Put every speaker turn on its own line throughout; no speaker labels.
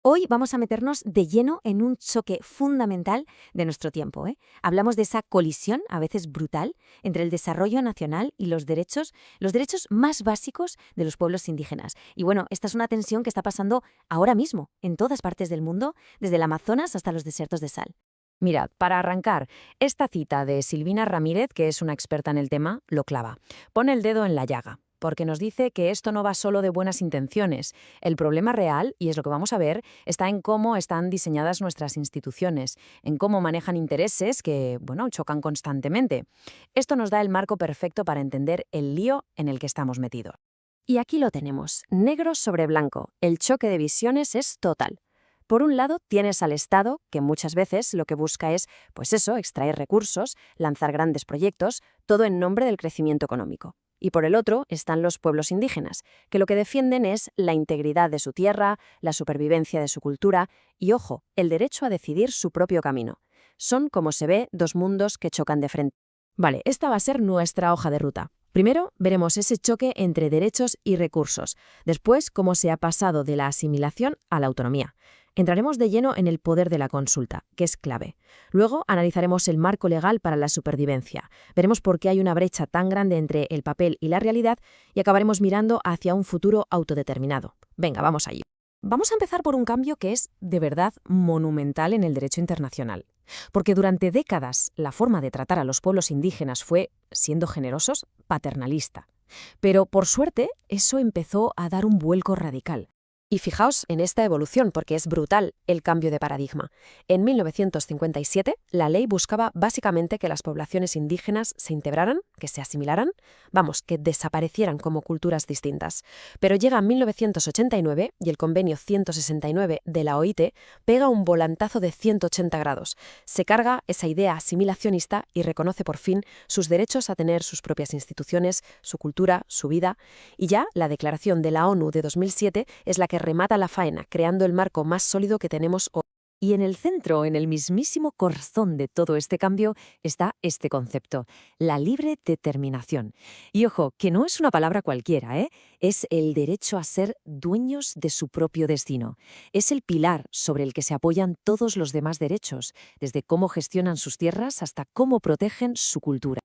Hoy vamos a meternos de lleno en un choque fundamental de nuestro tiempo, ¿eh? Hablamos de esa colisión, a veces brutal, entre el desarrollo nacional y los derechos más básicos de los pueblos indígenas. Y bueno, esta es una tensión que está pasando ahora mismo, en todas partes del mundo, desde el Amazonas hasta los desiertos de sal.
Mirad, para arrancar, esta cita de Silvina Ramírez, que es una experta en el tema, lo clava. Pone el dedo en la llaga, porque nos dice que esto no va solo de buenas intenciones. El problema real, y es lo que vamos a ver, está en cómo están diseñadas nuestras instituciones, en cómo manejan intereses que, bueno, chocan constantemente. Esto nos da el marco perfecto para entender el lío en el que estamos metidos. Y aquí lo tenemos, negro sobre blanco. El choque de visiones es total. Por un lado, tienes al Estado, que muchas veces lo que busca es, pues eso, extraer recursos, lanzar grandes proyectos, todo en nombre del crecimiento económico. Y por el otro están los pueblos indígenas, que lo que defienden es la integridad de su tierra, la supervivencia de su cultura y, ojo, el derecho a decidir su propio camino. Son, como se ve, dos mundos que chocan de frente. Vale, esta va a ser nuestra hoja de ruta. Primero, veremos ese choque entre derechos y recursos. Después, cómo se ha pasado de la asimilación a la autonomía. Entraremos de lleno en el poder de la consulta, que es clave. Luego analizaremos el marco legal para la supervivencia. Veremos por qué hay una brecha tan grande entre el papel y la realidad y acabaremos mirando hacia un futuro autodeterminado. Venga, vamos allí. Vamos a empezar por un cambio que es, de verdad, monumental en el derecho internacional. Porque durante décadas la forma de tratar a los pueblos indígenas fue, siendo generosos, paternalista. Pero, por suerte, eso empezó a dar un vuelco radical. Y fijaos en esta evolución, porque es brutal el cambio de paradigma. En 1957, la ley buscaba básicamente que las poblaciones indígenas se integraran, que se asimilaran, vamos, que desaparecieran como culturas distintas. Pero llega 1989 y el convenio 169 de la OIT pega un volantazo de 180 grados. Se carga esa idea asimilacionista y reconoce por fin sus derechos a tener sus propias instituciones, su cultura, su vida. Y ya la Declaración de la ONU de 2007 es la que remata la faena, creando el marco más sólido que tenemos hoy.
Y en el centro, en el mismísimo corazón de todo este cambio, está este concepto, la libre determinación. Y ojo, que no es una palabra cualquiera, ¿eh? Es el derecho a ser dueños de su propio destino. Es el pilar sobre el que se apoyan todos los demás derechos, desde cómo gestionan sus tierras hasta cómo protegen su cultura.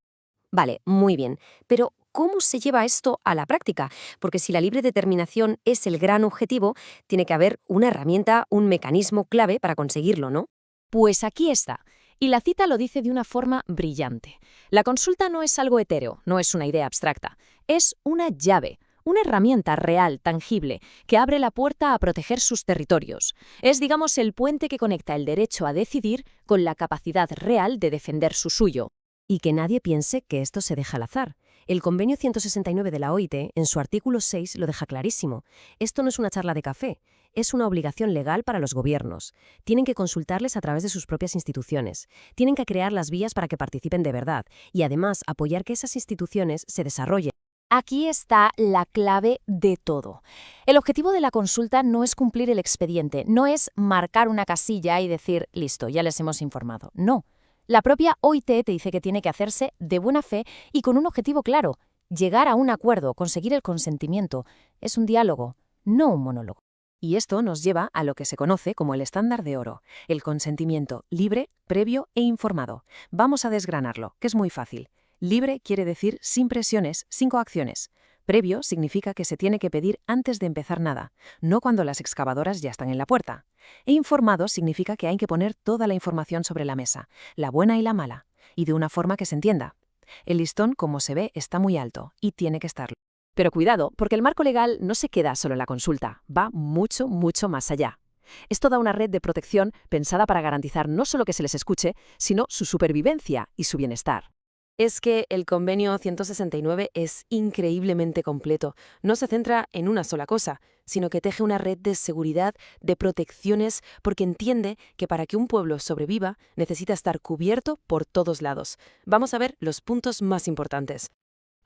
Vale, muy bien. Pero, ¿cómo se lleva esto a la práctica? Porque si la libre determinación es el gran objetivo, tiene que haber una herramienta, un mecanismo clave para conseguirlo, ¿no?
Pues aquí está. Y la cita lo dice de una forma brillante. La consulta no es algo etéreo, no es una idea abstracta. Es una llave, una herramienta real, tangible, que abre la puerta a proteger sus territorios. Es, digamos, el puente que conecta el derecho a decidir con la capacidad real de defender su suyo.
Y que nadie piense que esto se deja al azar. El convenio 169 de la OIT, en su artículo 6, lo deja clarísimo. Esto no es una charla de café, es una obligación legal para los gobiernos. Tienen que consultarles a través de sus propias instituciones. Tienen que crear las vías para que participen de verdad y además apoyar que esas instituciones se desarrollen.
Aquí está la clave de todo. El objetivo de la consulta no es cumplir el expediente, no es marcar una casilla y decir, listo, ya les hemos informado. No. La propia OIT te dice que tiene que hacerse de buena fe y con un objetivo claro, llegar a un acuerdo, conseguir el consentimiento. Es un diálogo, no un monólogo.
Y esto nos lleva a lo que se conoce como el estándar de oro, el consentimiento libre, previo e informado. Vamos a desgranarlo, que es muy fácil. Libre quiere decir sin presiones, sin coacciones. Previo significa que se tiene que pedir antes de empezar nada, no cuando las excavadoras ya están en la puerta. E informado significa que hay que poner toda la información sobre la mesa, la buena y la mala, y de una forma que se entienda. El listón, como se ve, está muy alto y tiene que estarlo. Pero cuidado, porque el marco legal no se queda solo en la consulta, va mucho, mucho más allá. Es toda una red de protección pensada para garantizar no solo que se les escuche, sino su supervivencia y su bienestar. Es que el convenio 169 es increíblemente completo. No se centra en una sola cosa, sino que teje una red de seguridad, de protecciones, porque entiende que para que un pueblo sobreviva necesita estar cubierto por todos lados. Vamos a ver los puntos más importantes.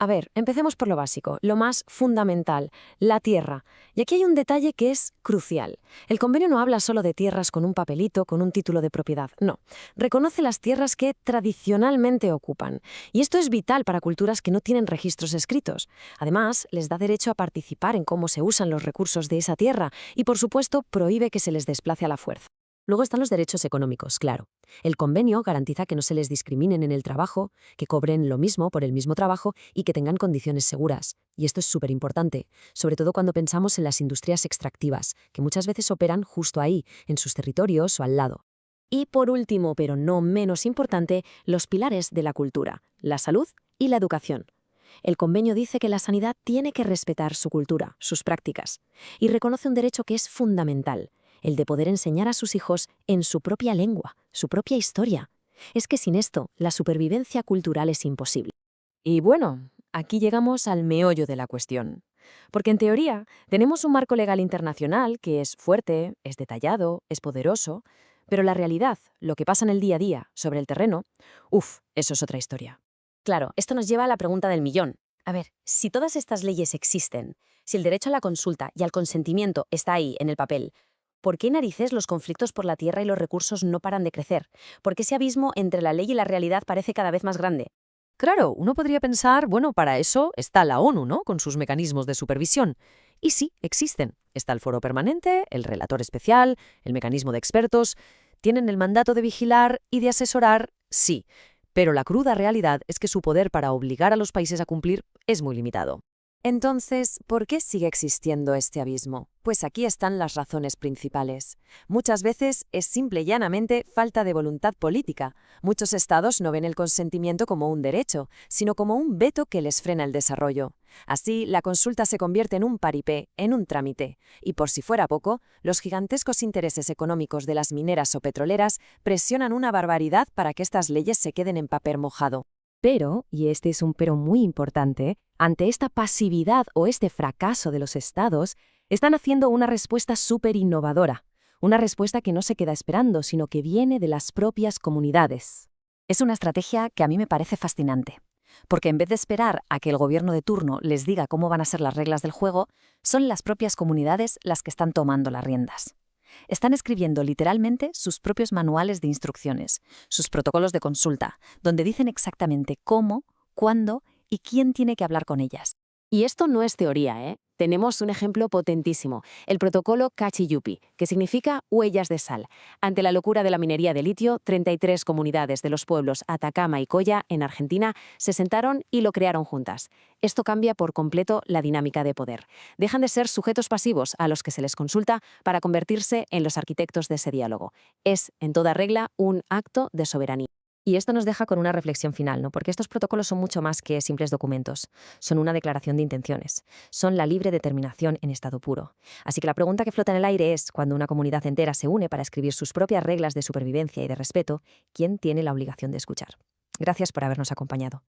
A ver, empecemos por lo básico, lo más fundamental, la tierra. Y aquí hay un detalle que es crucial. El convenio no habla solo de tierras con un papelito, con un título de propiedad, no. Reconoce las tierras que tradicionalmente ocupan. Y esto es vital para culturas que no tienen registros escritos. Además, les da derecho a participar en cómo se usan los recursos de esa tierra y, por supuesto, prohíbe que se les desplace a la fuerza. Luego están los derechos económicos, claro. El convenio garantiza que no se les discriminen en el trabajo, que cobren lo mismo por el mismo trabajo y que tengan condiciones seguras. Y esto es súper importante, sobre todo cuando pensamos en las industrias extractivas, que muchas veces operan justo ahí, en sus territorios o al lado. Y por último, pero no menos importante, los pilares de la cultura, la salud y la educación. El convenio dice que la sanidad tiene que respetar su cultura, sus prácticas, y reconoce un derecho que es fundamental, el de poder enseñar a sus hijos en su propia lengua, su propia historia. Es que sin esto, la supervivencia cultural es imposible. Y bueno, aquí llegamos al meollo de la cuestión. Porque en teoría tenemos un marco legal internacional que es fuerte, es detallado, es poderoso, pero la realidad, lo que pasa en el día a día, sobre el terreno, eso es otra historia. Claro, esto nos lleva a la pregunta del millón. A ver, si todas estas leyes existen, si el derecho a la consulta y al consentimiento está ahí, en el papel, ¿por qué narices los conflictos por la tierra y los recursos no paran de crecer? ¿Por qué ese abismo entre la ley y la realidad parece cada vez más grande?
Claro, uno podría pensar, bueno, para eso está la ONU, ¿no? Con sus mecanismos de supervisión. Y sí, existen. Está el foro permanente, el relator especial, el mecanismo de expertos. Tienen el mandato de vigilar y de asesorar, sí. Pero la cruda realidad es que su poder para obligar a los países a cumplir es muy limitado. Entonces, ¿por qué sigue existiendo este abismo? Pues aquí están las razones principales. Muchas veces es simple y llanamente falta de voluntad política. Muchos estados no ven el consentimiento como un derecho, sino como un veto que les frena el desarrollo. Así, la consulta se convierte en un paripé, en un trámite. Y por si fuera poco, los gigantescos intereses económicos de las mineras o petroleras presionan una barbaridad para que estas leyes se queden en papel mojado. Pero, y este es un pero muy importante, ante esta pasividad o este fracaso de los estados, están haciendo una respuesta súper innovadora, una respuesta que no se queda esperando, sino que viene de las propias comunidades. Es una estrategia que a mí me parece fascinante, porque en vez de esperar a que el gobierno de turno les diga cómo van a ser las reglas del juego, son las propias comunidades las que están tomando las riendas. Están escribiendo literalmente sus propios manuales de instrucciones, sus protocolos de consulta, donde dicen exactamente cómo, cuándo y quién tiene que hablar con ellas.
Y esto no es teoría, ¿eh? Tenemos un ejemplo potentísimo, el protocolo Cachiyupi, que significa huellas de sal. Ante la locura de la minería de litio, 33 comunidades de los pueblos Atacama y Coya, en Argentina, se sentaron y lo crearon juntas. Esto cambia por completo la dinámica de poder. Dejan de ser sujetos pasivos a los que se les consulta para convertirse en los arquitectos de ese diálogo. Es, en toda regla, un acto de soberanía. Y esto nos deja con una reflexión final, ¿no? Porque estos protocolos son mucho más que simples documentos. Son una declaración de intenciones. Son la libre determinación en estado puro. Así que la pregunta que flota en el aire es, cuando una comunidad entera se une para escribir sus propias reglas de supervivencia y de respeto, ¿quién tiene la obligación de escuchar? Gracias por habernos acompañado.